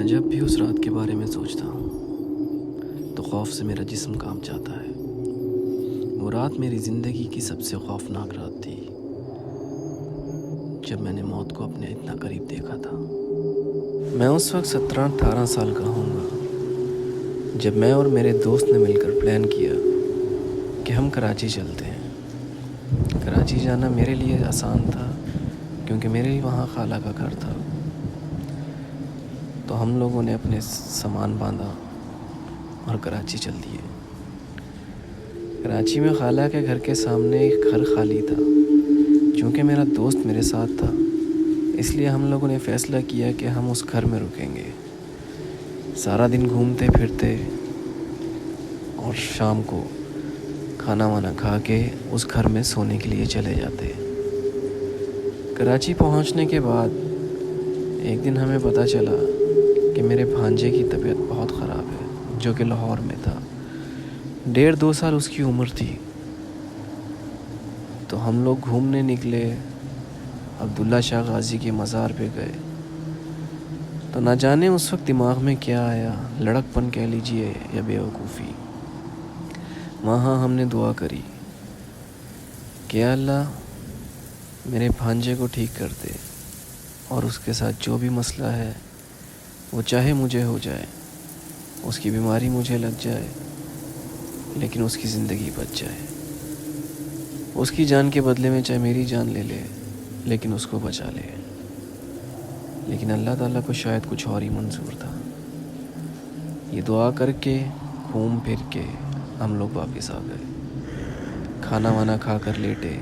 जब भी उस रात के बारे में सोचता हूँ तो खौफ से मेरा जिस्म कांप जाता है। वो रात मेरी ज़िंदगी की सबसे खौफनाक रात थी, जब मैंने मौत को अपने इतना करीब देखा था। मैं उस वक्त 17-18 साल का होऊंगा, जब मैं और मेरे दोस्त ने मिलकर प्लान किया कि हम कराची चलते हैं। कराची जाना मेरे लिए आसान था, क्योंकि मेरे वहाँ खाला का घर था। तो हम लोगों ने अपने सामान बांधा और कराची चल दिए। कराची में खाला के घर के सामने एक घर खाली था। चूँकि मेरा दोस्त मेरे साथ था, इसलिए हम लोगों ने फ़ैसला किया कि हम उस घर में रुकेंगे। सारा दिन घूमते फिरते और शाम को खाना वाना खा के उस घर में सोने के लिए चले जाते। कराची पहुंचने के बाद एक दिन हमें पता चला कि मेरे भांजे की तबीयत बहुत ख़राब है, जो कि लाहौर में था। 1.5-2 साल उसकी उम्र थी। तो हम लोग घूमने निकले, अब्दुल्ला शाह गाजी के मज़ार पे गए। तो ना जाने उस वक्त दिमाग में क्या आया, लड़कपन कह लीजिए या बेवकूफ़ी। वहाँ हमने दुआ करी कि अल्लाह मेरे भांजे को ठीक कर दे, और उसके साथ जो भी मसला है वो चाहे मुझे हो जाए, उसकी बीमारी मुझे लग जाए, लेकिन उसकी ज़िंदगी बच जाए। उसकी जान के बदले में चाहे मेरी जान ले ले, लेकिन उसको बचा ले। लेकिन अल्लाह ताला को शायद कुछ और ही मंजूर था। ये दुआ करके घूम फिर के हम लोग वापस आ गए। खाना वाना खा कर लेटे,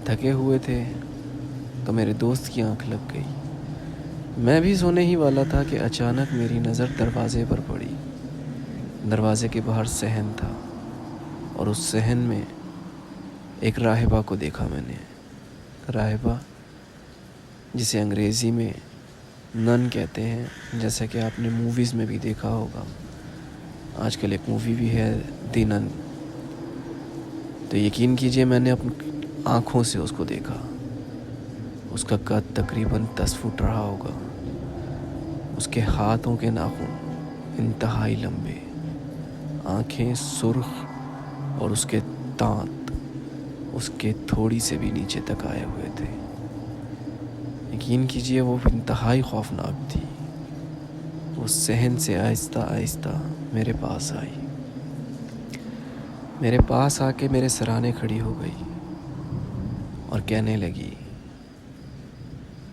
थके हुए थे। तो मेरे दोस्त की आंख लग गई। मैं भी सोने ही वाला था कि अचानक मेरी नज़र दरवाज़े पर पड़ी। दरवाज़े के बाहर सहन था, और उस सहन में एक राहिबा को देखा मैंने। राहिबा, जिसे अंग्रेज़ी में नन कहते हैं, जैसा कि आपने मूवीज़ में भी देखा होगा। आजकल एक मूवी भी है दी नन। तो यकीन कीजिए, मैंने अपनी आँखों से उसको देखा। उसका कद तकरीबन 10 फुट रहा होगा। उसके हाथों के नाखून इंतहाई लंबे, आँखें सुर्ख, और उसके दांत उसके थोड़ी से भी नीचे तक आए हुए थे। यकीन कीजिए, वो इंतहाई खौफनाक थी। वो सहन से आहिस्ता आहिस्ता मेरे पास आई। मेरे पास आके मेरे सराहने खड़ी हो गई और कहने लगी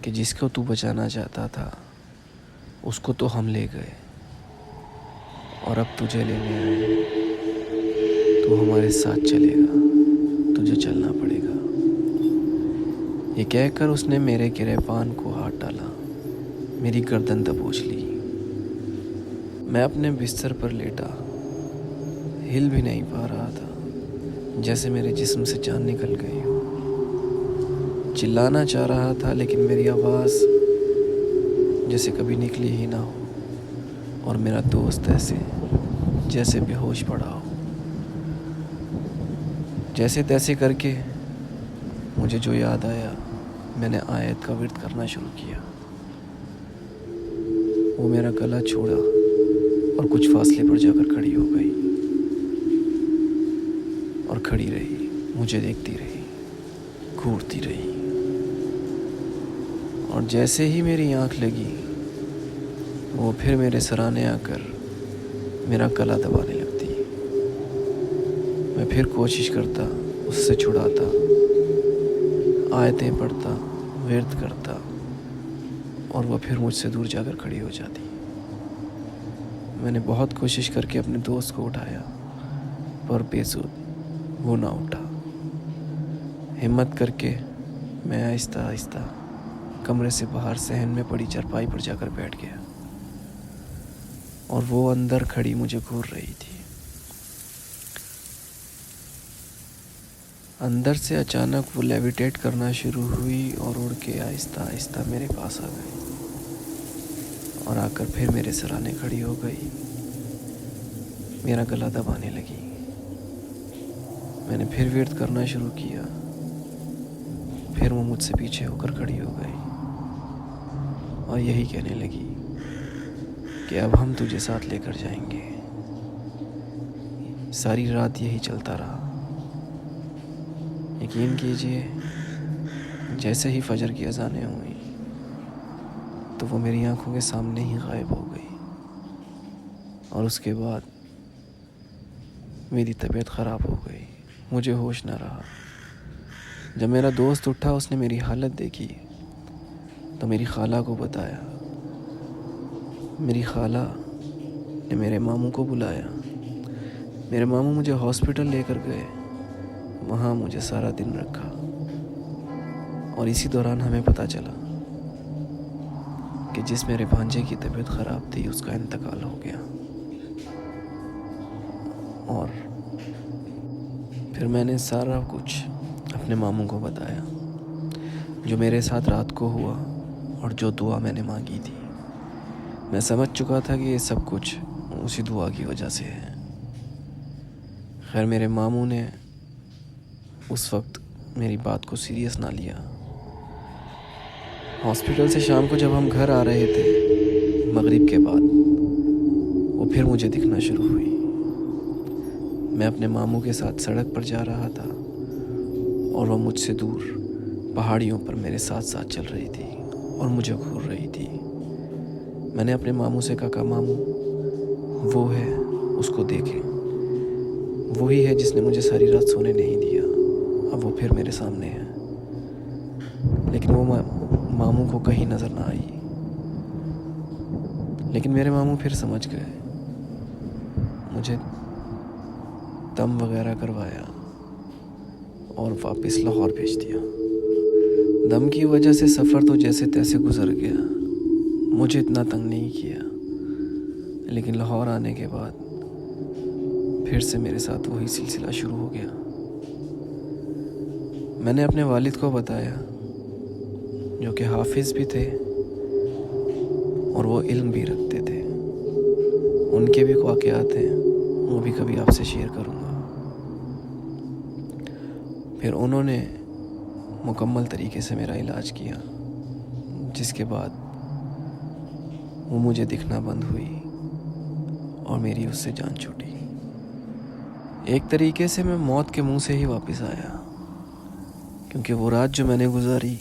कि जिसको तू बचाना चाहता था उसको तो हम ले गए, और अब तुझे लेने आए। तू हमारे साथ चलेगा, तुझे चलना पड़ेगा। ये कहकर उसने मेरे गिरेबान को हाथ डाला, मेरी गर्दन दबोच ली। मैं अपने बिस्तर पर लेटा, हिल भी नहीं पा रहा था, जैसे मेरे जिस्म से जान निकल गई हो। चिल्लाना चाह रहा था, लेकिन मेरी आवाज़ जैसे कभी निकली ही ना हो, और मेरा दोस्त ऐसे जैसे बेहोश पड़ा हो। जैसे तैसे करके मुझे जो याद आया, मैंने आयत का विर्द करना शुरू किया। वो मेरा गला छोड़ा और कुछ फासले पर जाकर खड़ी हो गई, और खड़ी रही, मुझे देखती रही, घूरती रही। और जैसे ही मेरी आंख लगी, वो फिर मेरे सराने आकर मेरा गला दबाने लगती। मैं फिर कोशिश करता, उससे छुड़ाता, आयतें पढ़ता, विर्द करता, और वह फिर मुझसे दूर जाकर खड़ी हो जाती। मैंने बहुत कोशिश करके अपने दोस्त को उठाया, पर बेसुध वो ना उठा। हिम्मत करके मैं आहिस्ता आहिस्ता कमरे से बाहर सहन में पड़ी चारपाई पर जाकर बैठ गया, और वो अंदर खड़ी मुझे घूर रही थी। अंदर से अचानक वो लेविटेट करना शुरू हुई और उड़ के आहिस्ता आहिस्ता मेरे पास आ गई, और आकर फिर मेरे सराने खड़ी हो गई, मेरा गला दबाने लगी। मैंने फिर विर्द करना शुरू किया। फिर वो मुझसे पीछे होकर खड़ी हो गई और यही कहने लगी کہ اب ہم تجھے ساتھ لے کر جائیں گے۔ ساری رات یہی چلتا رہا۔ یقین کیجیے جیسے ہی فجر کی اذانیں ہوئیں تو وہ میری آنکھوں کے سامنے ہی غائب ہو گئی، اور اس کے بعد میری طبیعت خراب ہو گئی، مجھے ہوش نہ رہا۔ جب میرا دوست اٹھا، اس نے میری حالت دیکھی تو میری خالہ کو بتایا۔ میری خالہ نے میرے ماموں کو بلایا۔ میرے ماموں مجھے ہاسپٹل لے کر گئے، وہاں مجھے سارا دن رکھا، اور اسی دوران ہمیں پتہ چلا کہ جس میرے بھانجے کی طبیعت خراب تھی اس کا انتقال ہو گیا۔ اور پھر میں نے سارا کچھ اپنے ماموں کو بتایا، جو میرے ساتھ رات کو ہوا اور جو دعا میں نے مانگی تھی۔ میں سمجھ چکا تھا کہ یہ سب کچھ اسی دعا کی وجہ سے ہے۔ خیر میرے ماموں نے اس وقت میری بات کو سیریس نہ لیا۔ ہاسپٹل سے شام کو جب ہم گھر آ رہے تھے مغرب کے بعد، وہ پھر مجھے دکھنا شروع ہوئی۔ میں اپنے ماموں کے ساتھ سڑک پر جا رہا تھا اور وہ مجھ سے دور پہاڑیوں پر میرے ساتھ ساتھ چل رہی تھی اور مجھے گھور رہی تھی۔ میں نے اپنے ماموں سے کہا، ماموں وہ ہے، اس کو دیکھیں، وہی ہے جس نے مجھے ساری رات سونے نہیں دیا، اب وہ پھر میرے سامنے ہے۔ لیکن وہ ماموں کو کہیں نظر نہ آئی۔ لیکن میرے ماموں پھر سمجھ گئے، مجھے دم وغیرہ کروایا اور واپس لاہور بھیج دیا۔ دم کی وجہ سے سفر تو جیسے تیسے گزر گیا، مجھے اتنا تنگ نہیں کیا، لیکن لاہور آنے کے بعد پھر سے میرے ساتھ وہی سلسلہ شروع ہو گیا۔ میں نے اپنے والد کو بتایا، جو کہ حافظ بھی تھے اور وہ علم بھی رکھتے تھے۔ ان کے بھی واقعات ہیں، وہ بھی کبھی آپ سے شیئر کروں گا۔ پھر انہوں نے مکمل طریقے سے میرا علاج کیا، جس کے بعد وہ مجھے دکھنا بند ہوئی اور میری اس سے جان چھوٹی۔ ایک طریقے سے میں موت کے منہ سے ہی واپس آیا، کیونکہ وہ رات جو میں نے گزاری،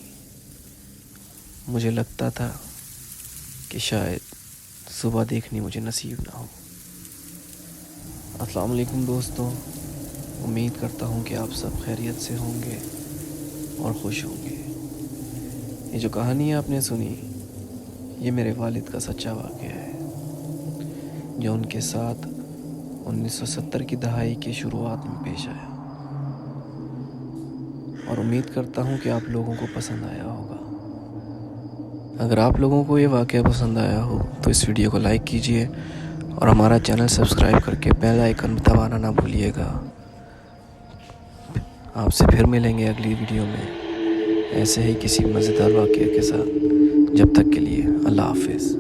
مجھے لگتا تھا کہ شاید صبح دیکھنی مجھے نصیب نہ ہو۔ السلام علیکم دوستوں، امید کرتا ہوں کہ آپ سب خیریت سے ہوں گے اور خوش ہوں گے۔ یہ جو کہانی آپ نے سنی، یہ میرے والد کا سچا واقعہ ہے، جو ان کے ساتھ 1970 کی دہائی کی شروعات میں پیش آیا، اور امید کرتا ہوں کہ آپ لوگوں کو پسند آیا ہوگا۔ اگر آپ لوگوں کو یہ واقعہ پسند آیا ہو تو اس ویڈیو کو لائک کیجئے اور ہمارا چینل سبسکرائب کر کے بیل آئیکن دبانا نہ بھولیے گا۔ آپ سے پھر ملیں گے اگلی ویڈیو میں ایسے ہی کسی مزیدار واقعے کے ساتھ۔ جب تک کے لیے اللہ حافظ۔